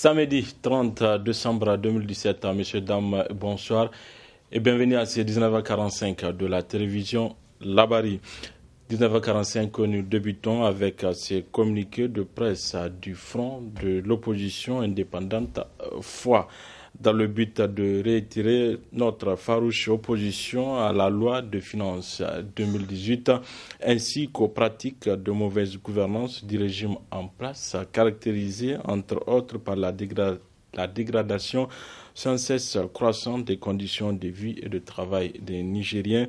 Samedi 30 décembre 2017, messieurs, dames, bonsoir et bienvenue à ces 19h45 de la télévision Labari. 19h45 que nous débutons avec ces communiqués de presse du front de l'opposition indépendante foi dans le but de réitérer notre farouche opposition à la loi de finances 2018 ainsi qu'aux pratiques de mauvaise gouvernance du régime en place, caractérisées entre autres par la dégradation sans cesse croissante des conditions de vie et de travail des Nigériens,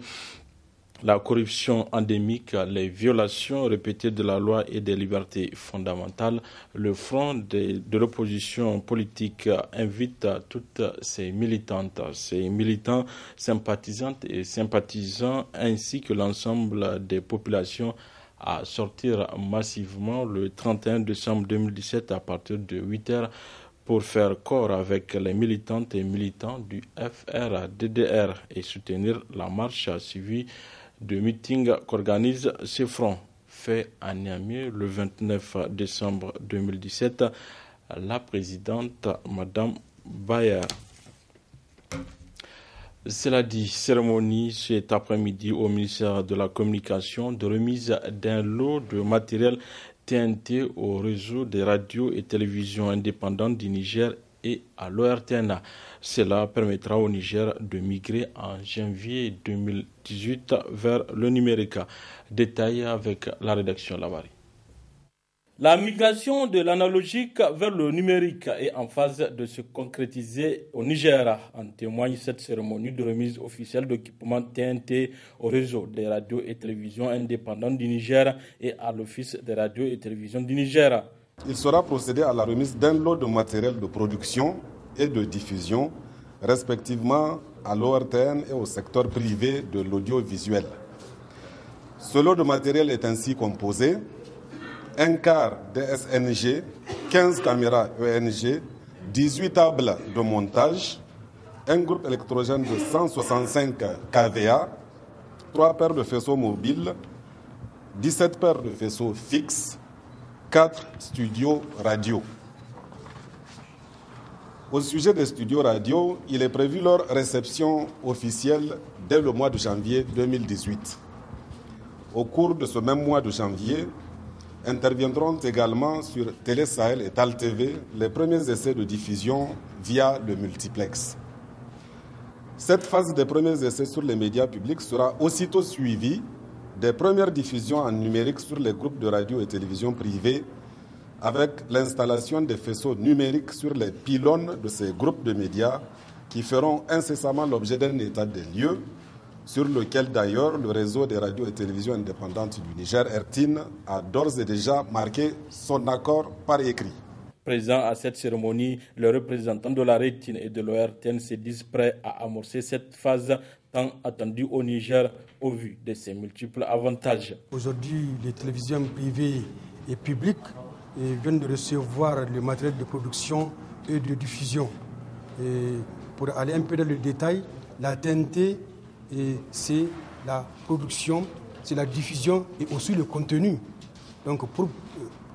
la corruption endémique, les violations répétées de la loi et des libertés fondamentales. Le front de l'opposition politique invite toutes ces militantes, ces militants, sympathisantes et sympathisants, ainsi que l'ensemble des populations à sortir massivement le 31 décembre 2017 à partir de 8h pour faire corps avec les militantes et militants du FRDDR et soutenir la marche suivie de meeting qu'organise ce front. Fait à Niamey le 29 décembre 2017, la présidente Madame Bayer. Cela dit, cérémonie cet après-midi au ministère de la Communication de remise d'un lot de matériel TNT au réseau des radios et télévisions indépendantes du Niger et à l'ORTN. Cela permettra au Niger de migrer en janvier 2018 vers le numérique. Détail avec la rédaction Labari. La migration de l'analogique vers le numérique est en phase de se concrétiser au Niger. En témoigne cette cérémonie de remise officielle d'équipements TNT au réseau des radios et télévisions indépendantes du Niger et à l'Office des radios et télévisions du Niger. Il sera procédé à la remise d'un lot de matériel de production et de diffusion, respectivement à l'ORTN et au secteur privé de l'audiovisuel. Ce lot de matériel est ainsi composé: un quart DSNG, 15 caméras ENG, 18 tables de montage, un groupe électrogène de 165 kVA, 3 paires de faisceaux mobiles, 17 paires de faisceaux fixes, 4 studios radio. Au sujet des studios radio, il est prévu leur réception officielle dès le mois de janvier 2018. Au cours de ce même mois de janvier, interviendront également sur Télé Sahel et Tal TV les premiers essais de diffusion via le multiplex. Cette phase des premiers essais sur les médias publics sera aussitôt suivie des premières diffusions en numérique sur les groupes de radio et télévision privés, avec l'installation des faisceaux numériques sur les pylônes de ces groupes de médias qui feront incessamment l'objet d'un état des lieux, sur lequel d'ailleurs le réseau des radios et télévisions indépendantes du Niger, RTIN, a d'ores et déjà marqué son accord par écrit. Présent à cette cérémonie, les représentants de la RTIN et de l'ORTN se disent prêts à amorcer cette phase tant attendue au Niger au vu de ses multiples avantages. Aujourd'hui, les télévisions privées et publiques viennent de recevoir le matériel de production et de diffusion. Et pour aller un peu dans le détail, la TNT, c'est la production, c'est la diffusion et aussi le contenu. Donc pour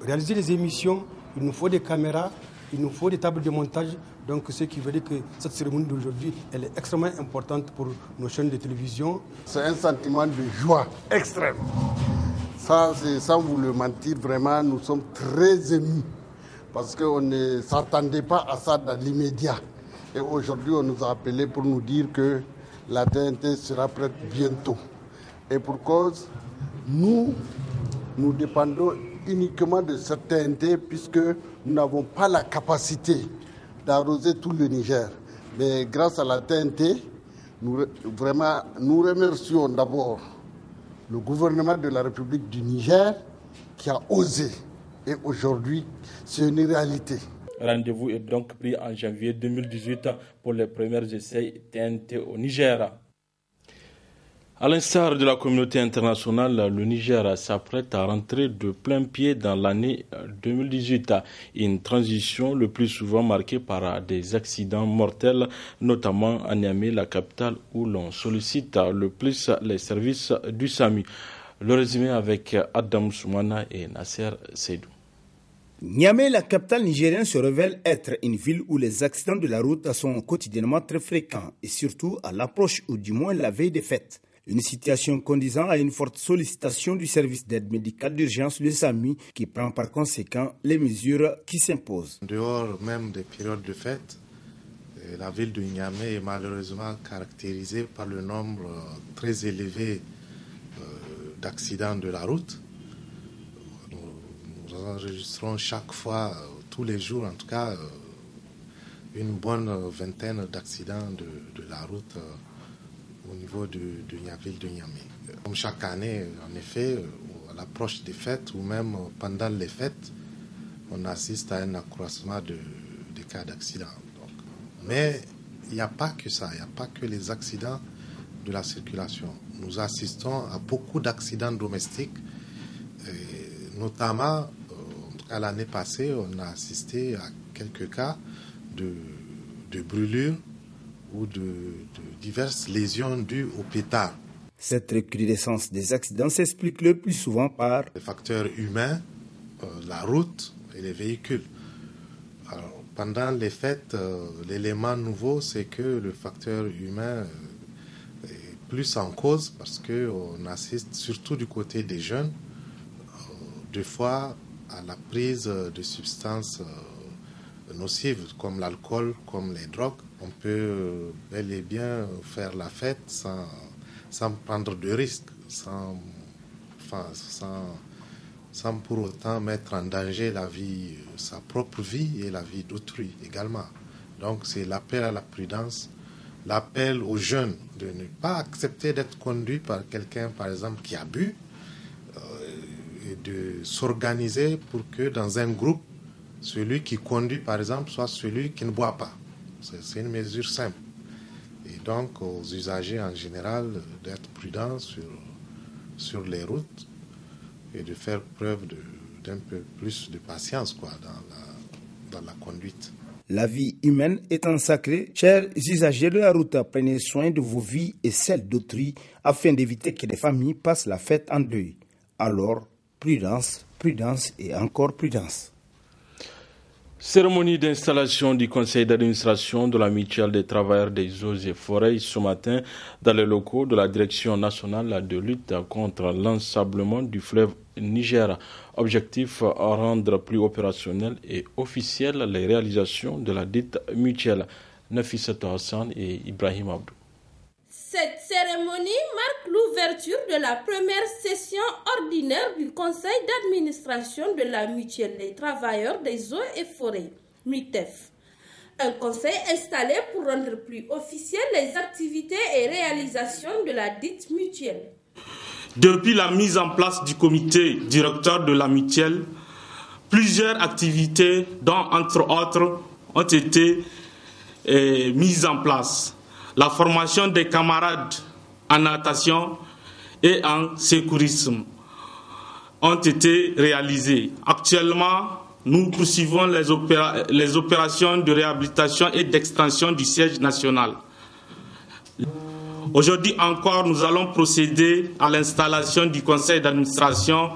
réaliser les émissions, il nous faut des caméras, il nous faut des tables de montage. Donc ce qui veut dire que cette cérémonie d'aujourd'hui, elle est extrêmement importante pour nos chaînes de télévision. C'est un sentiment de joie extrême. Ça, c'est sans vous le mentir, vraiment, nous sommes très émus parce qu'on ne s'attendait pas à ça dans l'immédiat. Et aujourd'hui, on nous a appelés pour nous dire que la TNT sera prête bientôt. Et pour cause, nous dépendons uniquement de cette TNT puisque nous n'avons pas la capacité d'arroser tout le Niger. Mais grâce à la TNT, nous remercions d'abord le gouvernement de la République du Niger qui a osé. Et aujourd'hui, c'est une réalité. Rendez-vous est donc pris en janvier 2018 pour les premiers essais TNT au Niger. À l'instar de la communauté internationale, le Niger s'apprête à rentrer de plein pied dans l'année 2018. Une transition le plus souvent marquée par des accidents mortels, notamment à Niamey, la capitale, où l'on sollicite le plus les services du SAMU. Le résumé avec Adam Soumana et Nasser Seydou. Niamey, la capitale nigérienne, se révèle être une ville où les accidents de la route sont quotidiennement très fréquents et surtout à l'approche ou du moins la veille des fêtes. Une situation conduisant à une forte sollicitation du service d'aide médicale d'urgence de SAMU qui prend par conséquent les mesures qui s'imposent. En dehors même des périodes de fête, la ville de Niamey est malheureusement caractérisée par le nombre très élevé d'accidents de la route. Nous enregistrons chaque fois, tous les jours en tout cas, une bonne vingtaine d'accidents de la route au niveau de la ville de Niamey. Comme chaque année, en effet, à l'approche des fêtes ou même pendant les fêtes, on assiste à un accroissement des cas d'accidents. Mais il n'y a pas que ça, il n'y a pas que les accidents de la circulation. Nous assistons à beaucoup d'accidents domestiques, notamment, à l'année passée, on a assisté à quelques cas de brûlures ou de diverses lésions dues au pétard. Cette recrudescence des accidents s'explique le plus souvent par les facteurs humains, la route et les véhicules. Alors, pendant les fêtes, l'élément nouveau, c'est que le facteur humain est plus en cause parce qu'on assiste surtout du côté des jeunes, deux fois à la prise de substances nocives comme l'alcool, comme les drogues. On peut bel et bien faire la fête sans prendre de risques, sans pour autant mettre en danger sa propre vie et la vie d'autrui également. Donc c'est l'appel à la prudence, l'appel aux jeunes de ne pas accepter d'être conduits par quelqu'un, par exemple, qui a bu, et de s'organiser pour que dans un groupe, celui qui conduit, par exemple, soit celui qui ne boit pas. C'est une mesure simple. Et donc aux usagers en général d'être prudents sur les routes et de faire preuve d'un peu plus de patience dans la conduite. La vie humaine étant sacrée, chers usagers de la route, prenez soin de vos vies et celles d'autrui afin d'éviter que les familles passent la fête en deuil. Alors, prudence, prudence et encore prudence. Cérémonie d'installation du conseil d'administration de la mutuelle des travailleurs des eaux et forêts ce matin dans les locaux de la direction nationale de lutte contre l'ensablement du fleuve Niger. Objectif, rendre plus opérationnel et officiel les réalisations de la dite mutuelle. Nafissatou Hassan et Ibrahim Abdou. Cette cérémonie marque l'ouverture de la première session ordinaire du conseil d'administration de la mutuelle des travailleurs des eaux et forêts, MUTEF. Un conseil installé pour rendre plus officielles les activités et réalisations de la dite mutuelle. Depuis la mise en place du comité directeur de la mutuelle, plusieurs activités, dont entre autres, ont été mises en place. La formation des camarades en natation et en secourisme ont été réalisées. Actuellement, nous poursuivons les opérations de réhabilitation et d'extension du siège national. Aujourd'hui encore, nous allons procéder à l'installation du conseil d'administration,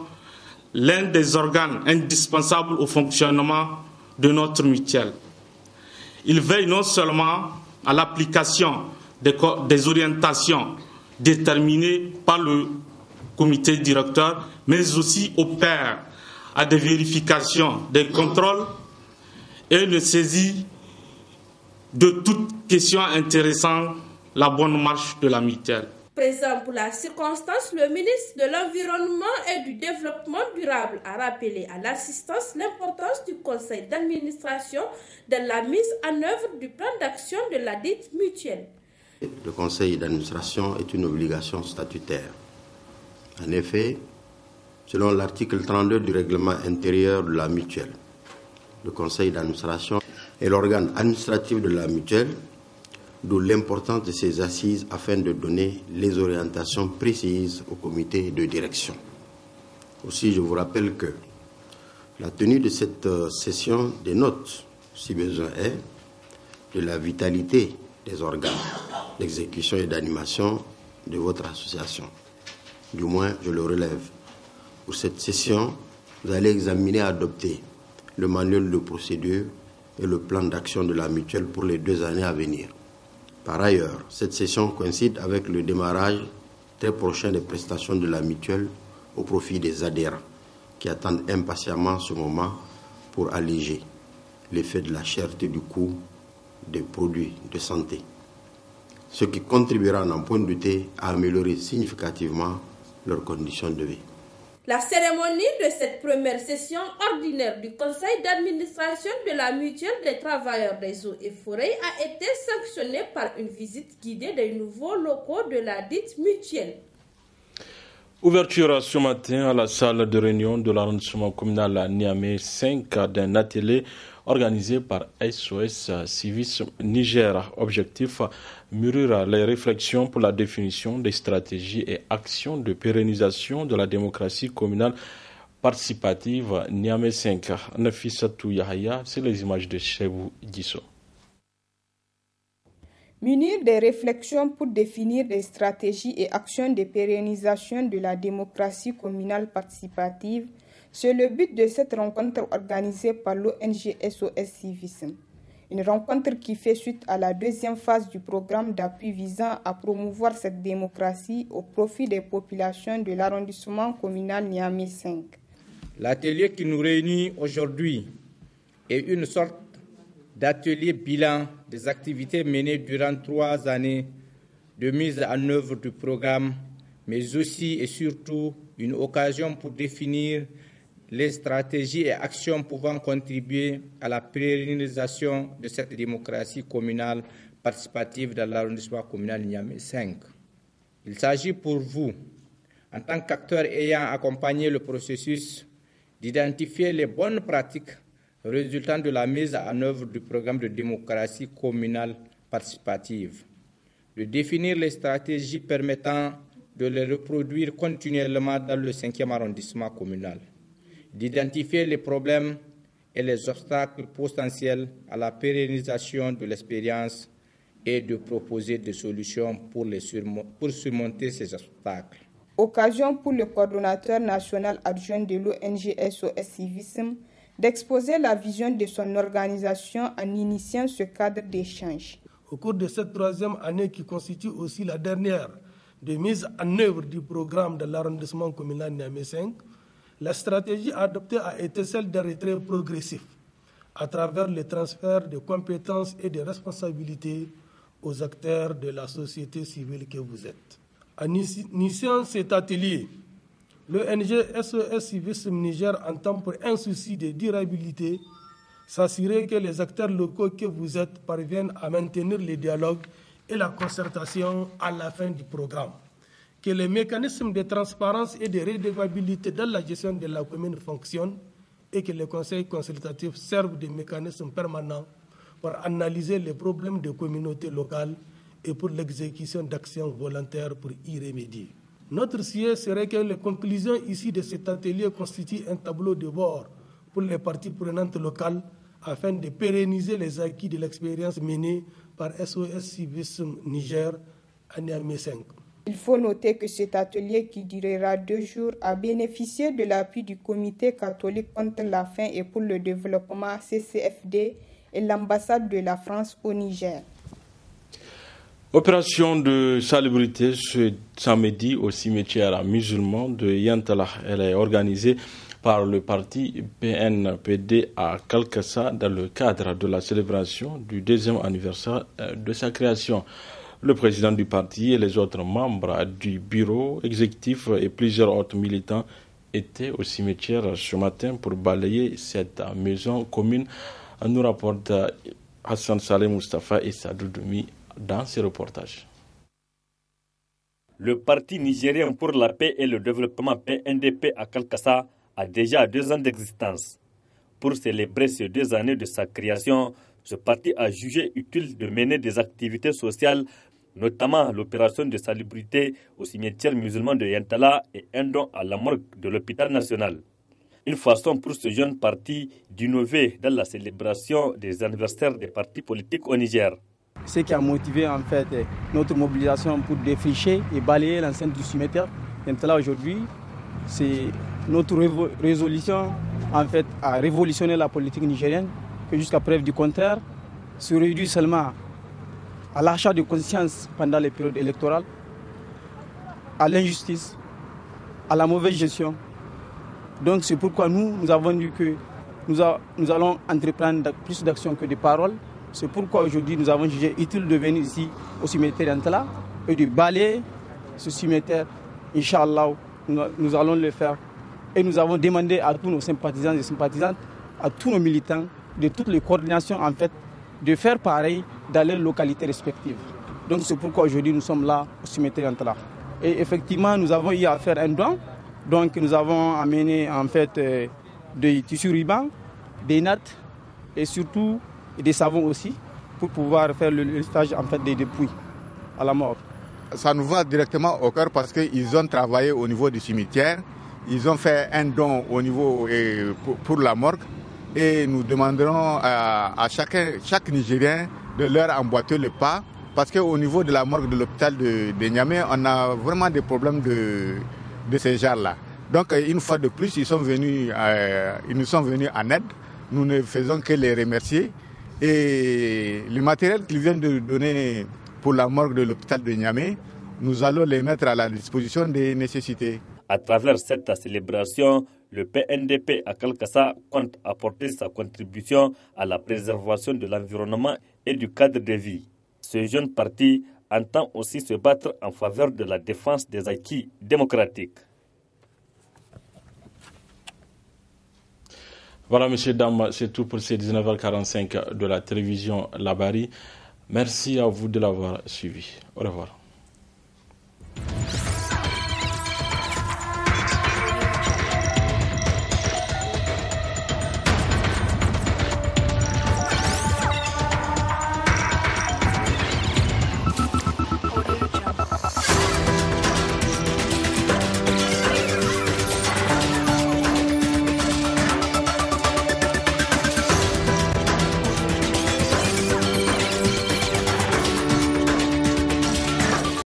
l'un des organes indispensables au fonctionnement de notre mutuelle. Il veille non seulement à l'application des orientations déterminées par le comité directeur, mais aussi opère à des vérifications, des contrôles et ne saisit de toute question intéressant la bonne marche de la mutuelle. Présent pour la circonstance, le ministre de l'Environnement et du Développement durable a rappelé à l'assistance l'importance du conseil d'administration dans la mise en œuvre du plan d'action de la dite mutuelle. Le conseil d'administration est une obligation statutaire. En effet, selon l'article 32 du règlement intérieur de la mutuelle, le conseil d'administration est l'organe administratif de la mutuelle, d'où l'importance de ces assises afin de donner les orientations précises au comité de direction. Aussi, je vous rappelle que la tenue de cette session dénote, si besoin est, de la vitalité des organes d'exécution et d'animation de votre association. Du moins, je le relève. Pour cette session, vous allez examiner et adopter le manuel de procédure et le plan d'action de la mutuelle pour les 2 années à venir. Par ailleurs, cette session coïncide avec le démarrage très prochain des prestations de la mutuelle au profit des adhérents qui attendent impatiemment ce moment pour alléger l'effet de la cherté du coût des produits de santé, ce qui contribuera, n'en point de douter, à améliorer significativement leurs conditions de vie. La cérémonie de cette première session ordinaire du conseil d'administration de la mutuelle des travailleurs des eaux et forêts a été sanctionnée par une visite guidée des nouveaux locaux de la dite mutuelle. Ouverture ce matin à la salle de réunion de l'arrondissement communal Niamey 5 d'un atelier organisé par SOS Civisme Niger. Objectif, mûrir les réflexions pour la définition des stratégies et actions de pérennisation de la démocratie communale participative Niamey 5. Nafissatou Yahaya, c'est les images de Chebou Disso. Munir des réflexions pour définir des stratégies et actions de pérennisation de la démocratie communale participative, c'est le but de cette rencontre organisée par l'ONG SOS Civisme. Une rencontre qui fait suite à la 2e phase du programme d'appui visant à promouvoir cette démocratie au profit des populations de l'arrondissement communal Niamey 5. L'atelier qui nous réunit aujourd'hui est une sorte d'atelier bilan des activités menées durant 3 années de mise en œuvre du programme, mais aussi et surtout une occasion pour définir les stratégies et actions pouvant contribuer à la pérennisation de cette démocratie communale participative dans l'arrondissement communal Niamey 5. Il s'agit pour vous, en tant qu'acteurs ayant accompagné le processus, d'identifier les bonnes pratiques résultant de la mise en œuvre du programme de démocratie communale participative, de définir les stratégies permettant de les reproduire continuellement dans le 5e arrondissement communal, d'identifier les problèmes et les obstacles potentiels à la pérennisation de l'expérience et de proposer des solutions pour surmonter ces obstacles. Occasion pour le coordonnateur national adjoint de l'ONG SOS Civisme d'exposer la vision de son organisation en initiant ce cadre d'échange. Au cours de cette 3e année qui constitue aussi la dernière de mise en œuvre du programme de l'arrondissement communal Niamey 5, la stratégie adoptée a été celle d'un retrait progressif à travers le transfert de compétences et de responsabilités aux acteurs de la société civile que vous êtes. En initiant cet atelier, l'ONG SOS Civisme Niger entend pour un souci de durabilité s'assurer que les acteurs locaux que vous êtes parviennent à maintenir le dialogue et la concertation à la fin du programme, que les mécanismes de transparence et de redevabilité dans la gestion de la commune fonctionnent et que les conseils consultatifs servent de mécanismes permanents pour analyser les problèmes des communautés locales et pour l'exécution d'actions volontaires pour y remédier. Notre souhait serait que les conclusions ici de cet atelier constituent un tableau de bord pour les parties prenantes locales afin de pérenniser les acquis de l'expérience menée par SOS Civisme Niger à Niamey 5. Il faut noter que cet atelier qui durera 2 jours a bénéficié de l'appui du Comité catholique contre la faim et pour le développement CCFD et l'ambassade de la France au Niger. Opération de salubrité ce samedi au cimetière musulman de Yantala. Elle est organisée par le parti PNPD à Kalkassa dans le cadre de la célébration du 2e anniversaire de sa création. Le président du parti et les autres membres du bureau exécutif et plusieurs autres militants étaient au cimetière ce matin pour balayer cette maison commune. Nous rapporte Hassan Saleh Mustafa et Sadou Doumi dans ces reportages. Le Parti nigérien pour la paix et le développement PNDP à Kalkassa a déjà 2 ans d'existence. Pour célébrer ces 2 années de sa création, ce parti a jugé utile de mener des activités sociales, notamment l'opération de salubrité au cimetière musulman de Yantala et un don à la morgue de l'hôpital national. Une façon pour ce jeune parti d'innover dans la célébration des anniversaires des partis politiques au Niger. Ce qui a motivé en fait notre mobilisation pour défricher et balayer l'enceinte du cimetière. Yantala aujourd'hui, c'est notre résolution en fait à révolutionner la politique nigérienne, que jusqu'à preuve du contraire, se réduit seulement à l'achat de conscience pendant les périodes électorales, à l'injustice, à la mauvaise gestion. Donc c'est pourquoi nous avons dit que nous allons entreprendre plus d'actions que de paroles. C'est pourquoi aujourd'hui nous avons jugé utile de venir ici au cimetière d'Antala et de balayer ce cimetière. Inch'Allah, nous allons le faire. Et nous avons demandé à tous nos sympathisants et sympathisantes, à tous nos militants, de toutes les coordinations en fait, de faire pareil dans leurs localités respectives. Donc c'est pourquoi aujourd'hui nous sommes là au cimetière d'Antala. Et effectivement, nous avons eu à faire un don. Donc nous avons amené en fait des tissus rubans, des nattes et surtout des savons aussi pour pouvoir faire le stage en fait des dépouilles à la mort. Ça nous va directement au cœur parce qu'ils ont travaillé au niveau du cimetière, ils ont fait un don au niveau pour la morgue et nous demanderons à chaque Nigérien de leur emboîter le pas parce qu'au niveau de la morgue de l'hôpital de Niamey, on a vraiment des problèmes de ces genres-là. Donc une fois de plus, ils nous sont venus en aide. Nous ne faisons que les remercier. Et le matériel qu'ils viennent de donner pour la morgue de l'hôpital de Niamey, nous allons les mettre à la disposition des nécessités. À travers cette célébration, le PNDP à Kalkassa compte apporter sa contribution à la préservation de l'environnement et du cadre de vie. Ce jeune parti entend aussi se battre en faveur de la défense des acquis démocratiques. Voilà, messieurs, dames, c'est tout pour ces 19h45 de la télévision Labari. Merci à vous de l'avoir suivi. Au revoir.